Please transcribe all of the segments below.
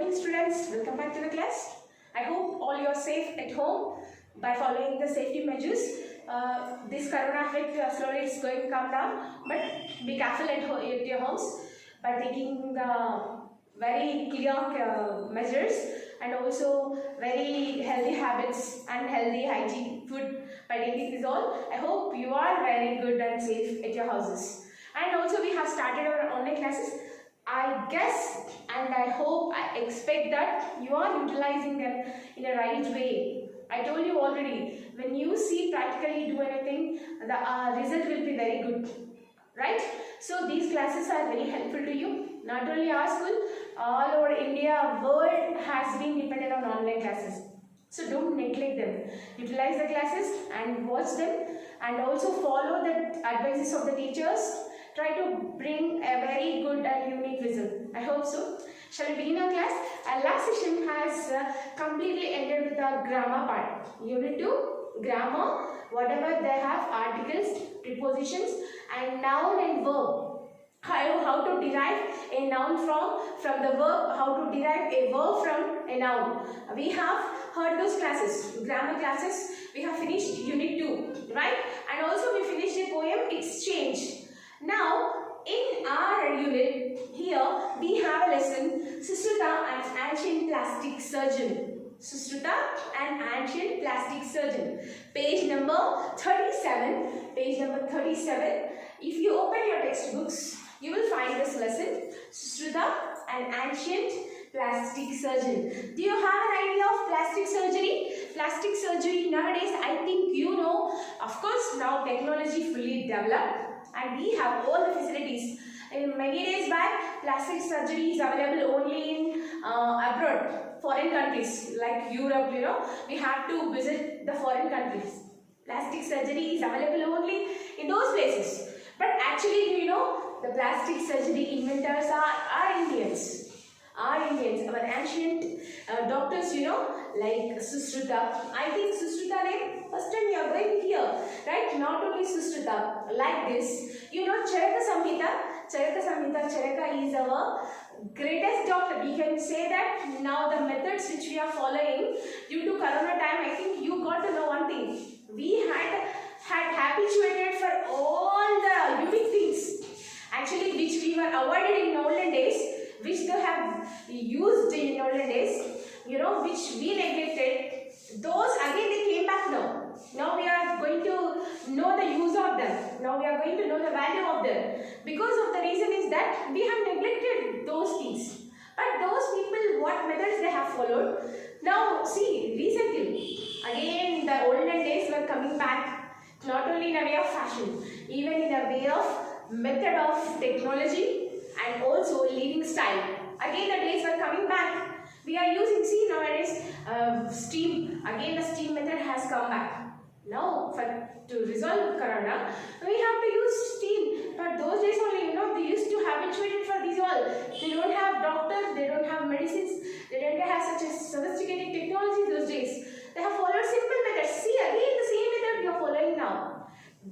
morning students, welcome back to the class. I hope all you are safe at home by following the safety measures. This corona effect slowly is going to come down, but be careful at your homes by taking very clear measures and also very healthy habits and healthy hygiene food by taking this all. I hope you are very good and safe at your houses. And also we have started our online classes. I guess and I hope, I expect that you are utilizing them in a right way. I told you already, when you see practically do anything, the result will be very good, right? So these classes are very helpful to you. Not only our school, all over India, world has been dependent on online classes. So don't neglect them. Utilize the classes and watch them, and also follow the advices of the teachers. Try to bring a very good and unique result. I hope so. Shall we begin our class? Our last session has completely ended with our grammar part. Unit 2, grammar, whatever they have, articles, prepositions, and noun and verb. How to derive a noun from the verb, how to derive a verb from a noun. We have heard those classes, grammar classes. We have finished unit 2, right? And also we finished the poem Exchange. Now, in our unit here, we have a lesson, Sushruta, an ancient plastic surgeon. Sushruta, an ancient plastic surgeon. Page number 37. Page number 37. If you open your textbooks, you will find this lesson, Sushruta, an ancient plastic surgeon. Do you have an idea of plastic surgery? Plastic surgery nowadays, I think you know. Of course, now technology fully developed, and we have all the facilities. In many days back, plastic surgery is available only in abroad, foreign countries like Europe. You know, we have to visit the foreign countries. Plastic surgery is available only in those places. But actually, you know, the plastic surgery inventors are Indians. Our ancient doctors, you know, like Sushruta. I think Sushruta name, first time you are going to hear, right? Not only Sushruta, like this. You know, Charaka Samhita. Charaka is our greatest doctor. We can say that now the methods which we are following due to corona time, I think you got to know one thing. We had habituated for all the unique things, actually, which we were avoided in olden days, which they have used in olden days, you know, which we neglected. Those again they came back now. Now we are going to know the use of them. Now we are going to know the value of them. Because of the reason is that we have neglected those things. But those people, what methods they have followed. Now see, recently, again the olden days were coming back. Not only in a way of fashion, even in a way of method of technology and also living style. Again the days were coming back. We are using, see nowadays, steam. Again the steam method has come back. Now to resolve corona, we have to use steam. But those days only, you know, they used to habituate it for these all. They don't have doctors, they don't have medicines, they don't have such a sophisticated technology those days. They have followed simple methods. See, again the same method we are following now.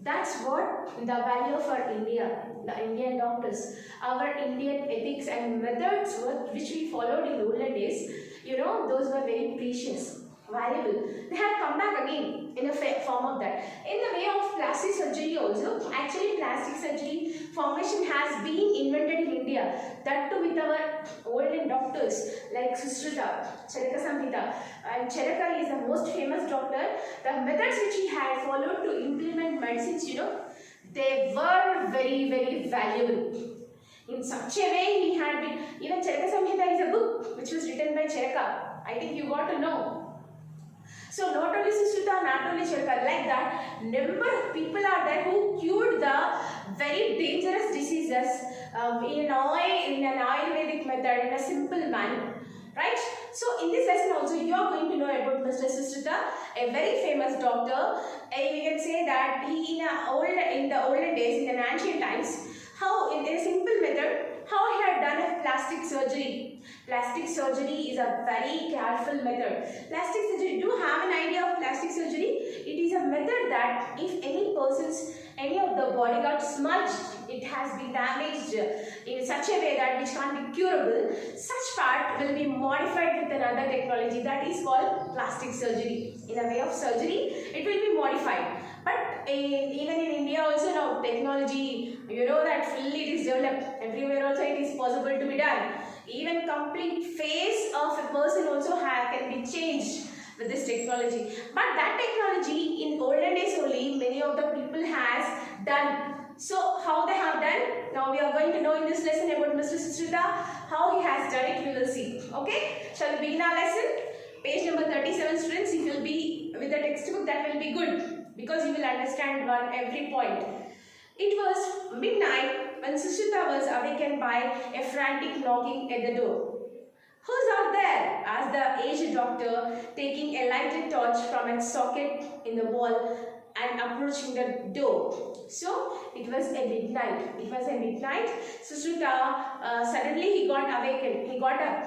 That's what the value for India, the Indian doctors, our Indian ethics and methods which we followed in olden days, you know, those were very precious, valuable. They have come back again in a form of that. In the way of plastic surgery also, actually plastic surgery formation has been invented in India. That too with our olden doctors like Sushruta, Charaka Samhita, and Charaka is the most famous doctor. The methods which he had followed to implement medicines, you know, they were very, very valuable. In such a way he had been, even Charaka Samhita is a book which was written by Charaka. I think you got to know. So not only Sushruta, not only Charaka, like that, number of people are there who cured the very dangerous diseases in an Ayurvedic method, in a simple manner, right? So in this lesson also you are going to know about Mr. Sushruta, a very famous doctor. We can say that he in the olden days, in the ancient times, how in a simple method, how he had done a plastic surgery. Plastic surgery is a very careful method. Plastic surgery, do you have an idea of plastic surgery? It is a method that if any of the body got smudged, it has been damaged in such a way that which can't be curable, such part will be modified with another technology that is called plastic surgery. In a way of surgery, it will be modified. But even in India also now technology, you know that fully it is developed. Everywhere also it is possible to be done. Even complete face of a person also can be changed with this technology. But that technology in olden days only many of the people has done. So how they have done? Now we are going to know in this lesson about Mr. Suchrita. How he has done it, we will see. Okay? Shall we begin our lesson? Page number 37, students. If you will be with the textbook, that will be good, because you will understand every point. It was midnight when Suchrita was awakened by a frantic knocking at the door. "Who's out there?" asked the aged doctor, taking a lighted torch from its socket in the wall and approaching the door. So it was a midnight. Suchrita, suddenly he got awakened. He got up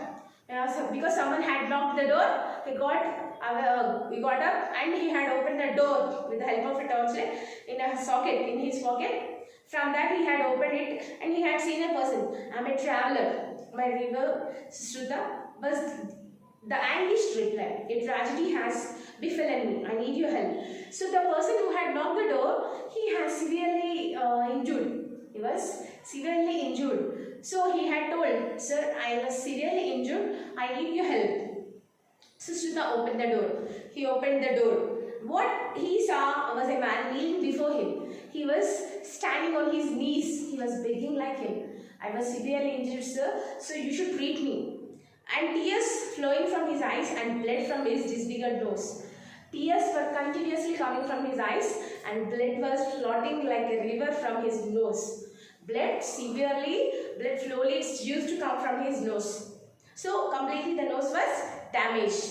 because someone had knocked the door. He got up and he had opened the door with the help of a torch in his pocket. From that he had opened it and he had seen a person. "I'm a traveler. My river, Suchrita," was the anguished reply. "A tragedy has befallen me. I need your help." So the person who had knocked the door, he has severely injured. He was severely injured. So he had told, "Sir, I was severely injured. I need your help." Suchrita opened the door. He opened the door. What he saw was a man kneeling before him. He was standing on his knees. He was begging like him. "I was severely injured, sir, so you should treat me." And tears flowing from his eyes and blood from his disfigured nose. Tears were continuously coming from his eyes and blood was floating like a river from his nose. Blood slowly used to come from his nose. So completely the nose was damaged.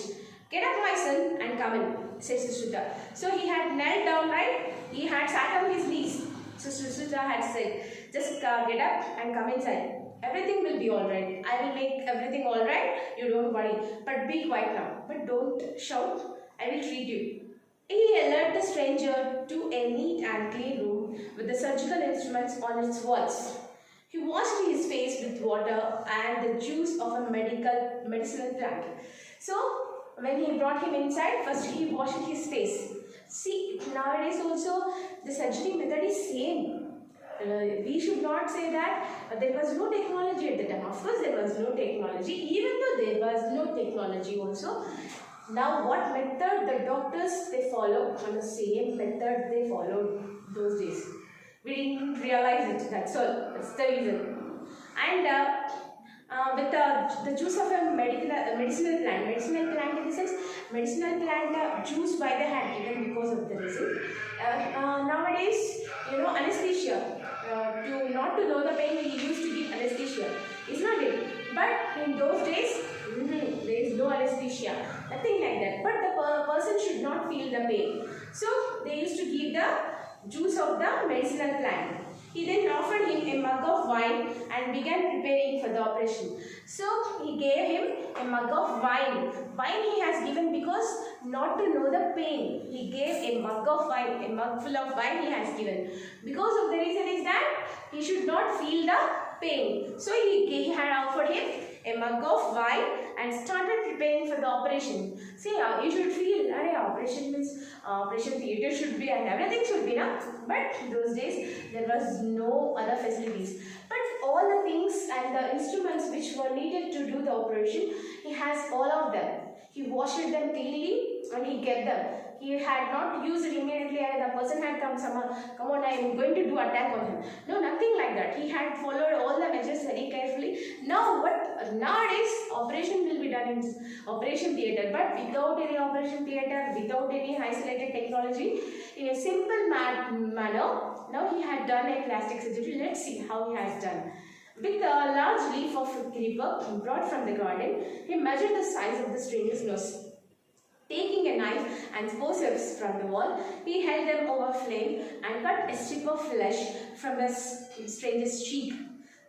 "Get up, my son, and come in," said Suchrita. So he had knelt down, right? He had sat on his knees. So Suchrita had said, "Just get up and come inside. Everything will be alright. I will make everything alright. You don't worry. But be quiet now. But don't shout. I will treat you." He alerted the stranger to a neat and clean room with the surgical instruments on its walls. He washed his face with water and the juice of a medicinal plant. So when he brought him inside, first he washed his face. See, nowadays also the surgery method is same. We should not say that there was no technology at the time. Of course there was no technology. Even though there was no technology also, now what method the doctors they follow, on the same method they followed those days. We didn't realize it, that's all. That's the reason. And with the juice of a medicinal plant in the sense, medicinal plant juice why they had given because of the reason. Nowadays, anesthesia, not to know the pain, we used to give anesthesia, is not it? But in those days, there is no anesthesia, nothing like that. But the person should not feel the pain. So they used to give the juice of the medicinal plant. He then offered him a mug of wine and began preparing for the operation. So he gave him a mug of wine. Wine he has given because not to know the pain. He gave a mug of wine, a mug full of wine he has given. Because of the reason is that he should not feel the pain. So he had offered him a mug of wine and started preparing for the operation. See, you should feel, operation means operation theatre should be and everything should be now. But those days there was no other facilities. But all the things and the instruments which were needed to do the operation, he has all of them. He washed them cleanly and he kept them. He had not used it immediately and the person had come on, I am going to do attack on him. No, nothing like that. He had followed all the measures very carefully. Nowadays, operation will be done in operation theatre, but without any operation theatre, without any isolated technology, in a simple manner. Now he had done a plastic surgery. Let's see how he has done. With a large leaf of creeper brought from the garden, he measured the size of the stranger's nose. Taking a knife and forceps from the wall, he held them over flame and cut a strip of flesh from the stranger's cheek.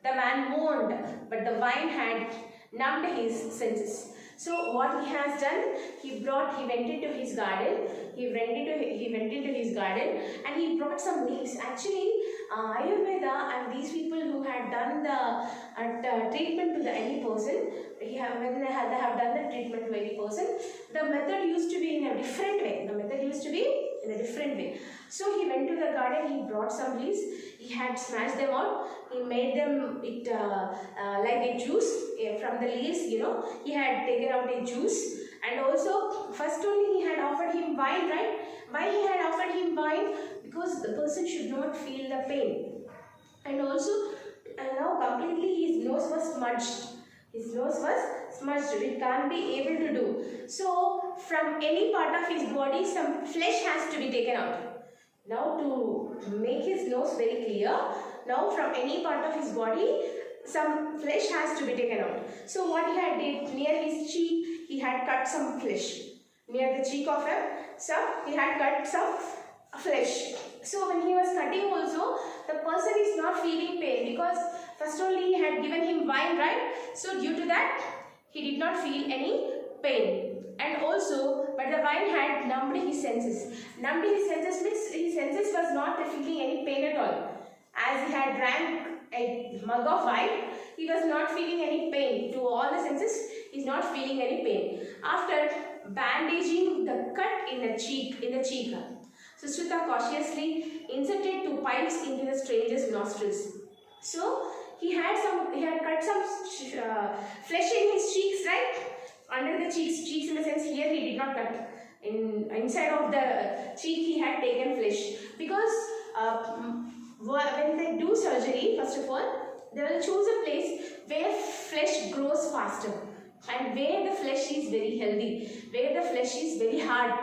The man moaned, but the wine had numbed his senses. So what he has done, he went into his garden. He went into his garden and he brought some leaves. Actually, Ayurveda and these people who had done the treatment to any person, when they have done the treatment to any person, the method used to be in a different way. The method used to be in a different way. So he went to the garden, he brought some leaves, he had smashed them out, he made them like a juice from the leaves, he had taken out a juice. And also, first only he had offered him wine, right? Why he had offered him wine? Because the person should not feel the pain. And also, now completely his nose was smudged. His nose was smudged. It can't be able to do. So, from any part of his body, some flesh has to be taken out. Now, to make his nose very clear, now from any part of his body, some flesh has to be taken out. So, what he had did, near his cheek, he had cut some flesh. Near the cheek of him, he had cut some flesh. So when he was cutting also, the person is not feeling pain because first only he had given him wine, right? So due to that, he did not feel any pain. And also, but the wine had numbed his senses. Numbed his senses means his senses was not feeling any pain at all. As he had drank a mug of wine, he was not feeling any pain. To all the senses, he is not feeling any pain. After bandaging the cut in the cheek, Sushruta cautiously inserted 2 pipes into the stranger's nostrils. So he had cut some flesh in his cheeks, right? Under the cheeks in the sense here he did not cut. Inside of the cheek he had taken flesh because when they do surgery, first of all, they will choose a place where flesh grows faster and where the flesh is very healthy, where the flesh is very hard.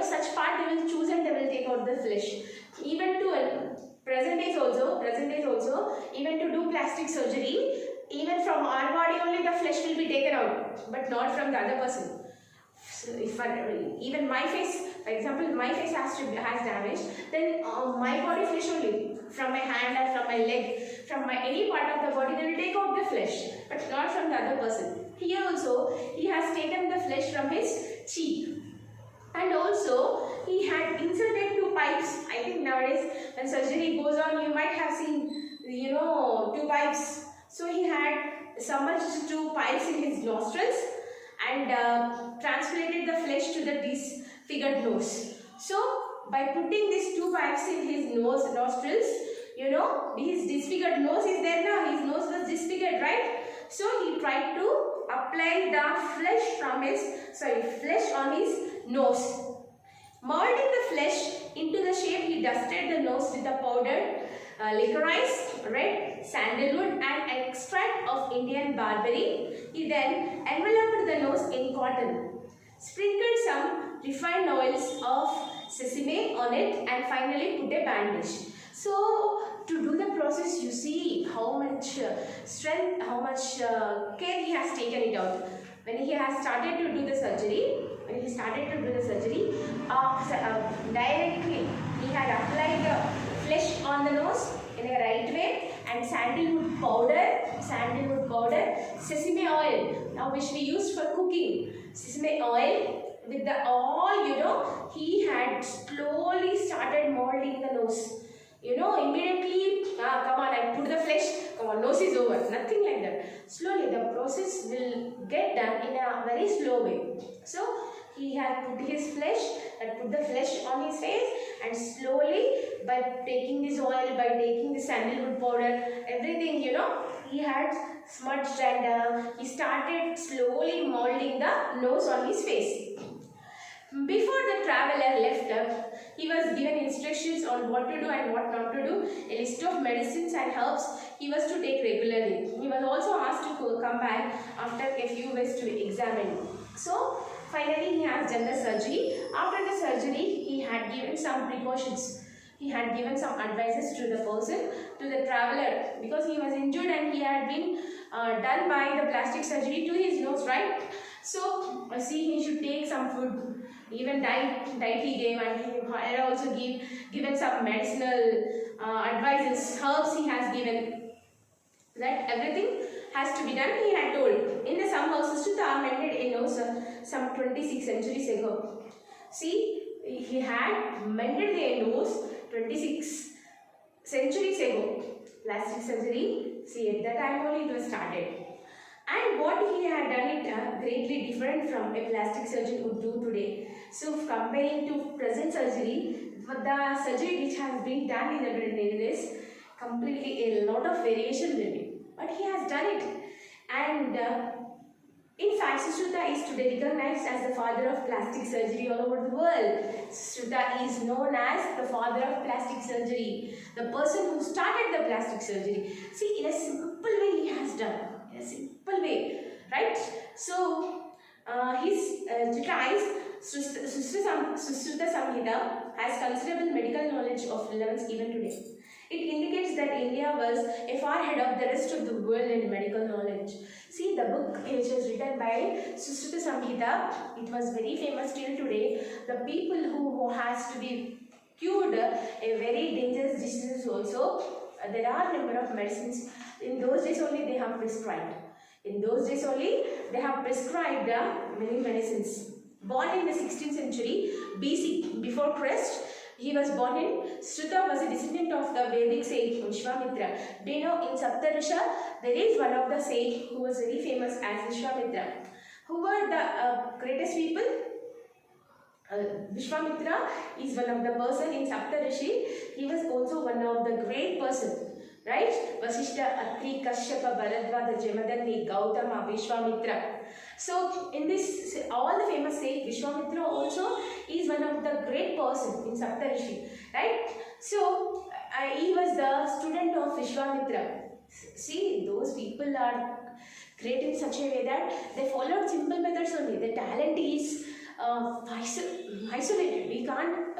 Such part they will choose and they will take out the flesh. Even to present days also, even to do plastic surgery, even from our body only the flesh will be taken out, but not from the other person. So if even my face, for example, my face has damage, then my body flesh only, from my hand or from my leg, from any part of the body, they will take out the flesh, but not from the other person. Here also, he has taken the flesh from his cheek. And also, he had inserted 2 pipes. I think nowadays, when surgery goes on, you might have seen, 2 pipes. So he had submerged 2 pipes in his nostrils and transplanted the flesh to the disfigured nose. So, by putting these 2 pipes in his nostrils, his disfigured nose is there now. His nose was disfigured, right? So, he tried to apply the flesh on his nose. Molding the flesh into the shape, he dusted the nose with the powdered licorice, red, sandalwood and extract of Indian barberry. He then enveloped the nose in cotton, sprinkled some refined oils of sesame on it and finally put a bandage. So, to do the process, you see how much strength, how much care he has taken it out. When he has started to do the surgery, directly he had applied the flesh on the nose in a right way and sandalwood powder, sesame oil, now which we use for cooking, sesame oil with the all, he had slowly started molding the nose. Immediately, come on, I put the flesh, come on, nose is over. Nothing like that. Slowly, the process will get done in a very slow way. So, he had put his flesh, put the flesh on his face and slowly, by taking this oil, by taking the sandalwood powder, everything, he had smudged and he started slowly molding the nose on his face. Before the traveler left, he was given instructions on what to do and what not to do, a list of medicines and herbs he was to take regularly. He was also asked to come back after a few weeks to examine. So, finally he has done the surgery. After the surgery, he had given some precautions. He had given some advices to the person, to the traveler, because he was injured and he had been done by the plastic surgery to his nose, right? So, see, he should take some food. Even diet he gave, and he had also given some medicinal advices, herbs he has given. That everything has to be done, he had told. In the some houses, Sushruta mended a nose some 26 centuries ago. See, he had mended their nose 26 centuries ago, plastic surgery, see at that time only it was started. And what he had done it greatly different from a plastic surgeon would do today. So comparing to present surgery, the surgery which has been done in the present days, completely a lot of variation will be. But he has done it. And in fact, Sushruta is today recognized as the father of plastic surgery all over the world. Sushruta is known as the father of plastic surgery, the person who started the plastic surgery. See, in a simple way he has done, in a simple way, right? So, his treatise, Sushruta Samhita, has considerable medical knowledge of relevance even today. It indicates that India was a far ahead of the rest of the world in medical knowledge. See, the book which was written by Sushruta Samhita, it was very famous till today. The people who has to be cured a very dangerous diseases also, there are number of medicines. In those days only they have prescribed. In those days only they have prescribed many medicines. Born in the 16th century BC, before Christ, he was born in. Sushruta was a descendant of the Vedic sage Vishwamitra. Do you know in Saptarusha there is one of the sage who was very famous as Vishwamitra. Who were the greatest people? Vishwamitra is one of the person in Saptarishi. He was also one of the great person, right? Vasishta, Atri, Kashyapa, Bharadwaja, Jamadagni, Gautama, Vishwamitra. So in this, all the famous say Vishwamitra also is one of the great person in Saptarishi, right? So he was the student of Vishwamitra. See, those people are great in such a way that they followed simple methods only. The talent is isolated. We can't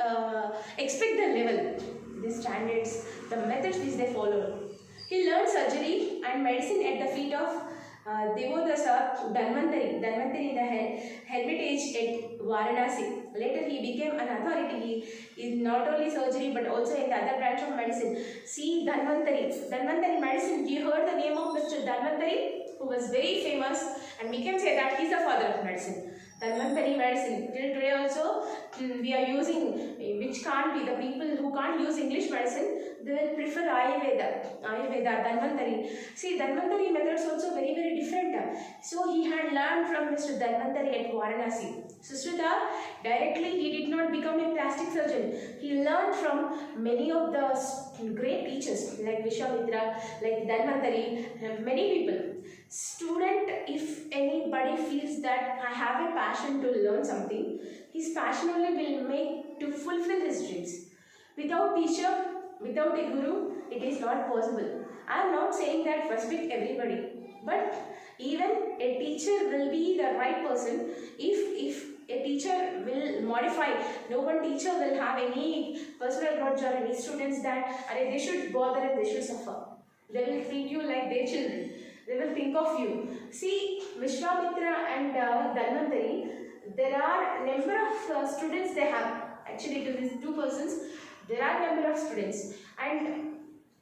expect the level, the standards, the methods which they followed. He learned surgery and medicine at the feet of Devodasa Dhanvantari in the hermitage at Varanasi. Later he became an authority in not only surgery but also in the other branch of medicine. See, Dhanvantari medicine, you heard the name of Mr. Dhanvantari, who was very famous, and we can say that he is the father of medicine. Dhanvantari medicine, till today also we are using, which can't be, the people who can't use English medicine, they will prefer Ayurveda, Dhanvantari. See, Dhanvantari methods also very different. So he had learned from Mr. Dhanvantari at Varanasi. Sushruta, directly he did not become a plastic surgeon. He learned from many of the great teachers like Vishwamitra, like Dhanvantari, many people. Student, if anybody feels that I have a passion to learn something, his passion only will make to fulfill his dreams. Without teacher, without a guru, it is not possible. I am not saying that frustrate everybody, but even a teacher will be the right person if a teacher will modify. No one teacher will have any personal grudge or any students that they should bother and they should suffer. They will treat you like their children. They will think of you. See, Vishwamitra and Dhanvantari, there are number of students they have. Actually, to these two persons, there are number of students. And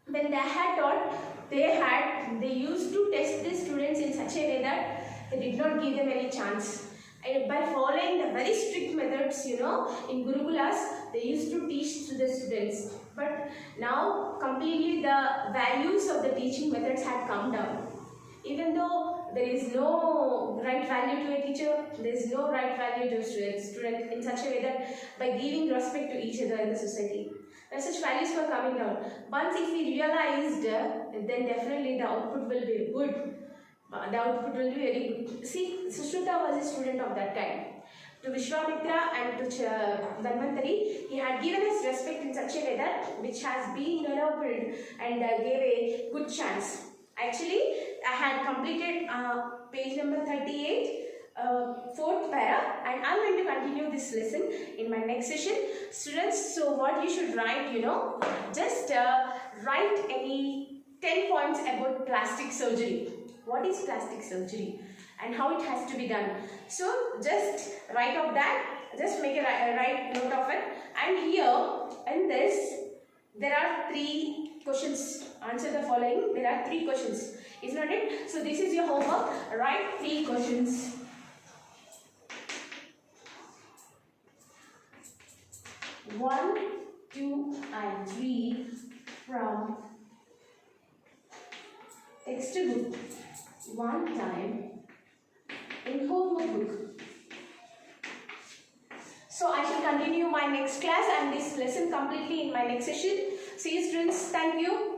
when they had taught, they used to test the students in such a way that they did not give them any chance. And by following the very strict methods, in Gurukulas, they used to teach to the students. But now, completely the values of the teaching methods had come down. Even though there is no right value to a teacher, there is no right value to a student in such a way that by giving respect to each other in the society. And such values were coming down. Once if we realized, then definitely the output will be good. The output will be very good. See, Sushruta was a student of that time. To Vishwamitra and to Dhanvantari, he had given us respect in such a way that which has been developed and gave a good chance. Actually, I had completed page number 38, fourth para, and I'm going to continue this lesson in my next session. Students, so what you should write, just write any 10 points about plastic surgery. What is plastic surgery and how it has to be done? So just write off that, just make a write note of it. And here in this, there are 3 questions. Answer the following. There are 3 questions. Is not it? So this is your homework. Write 3 questions. One, 2, and 3. from textbook one time in homework book. So I shall continue my next class and this lesson completely in my next session. See you students. Thank you.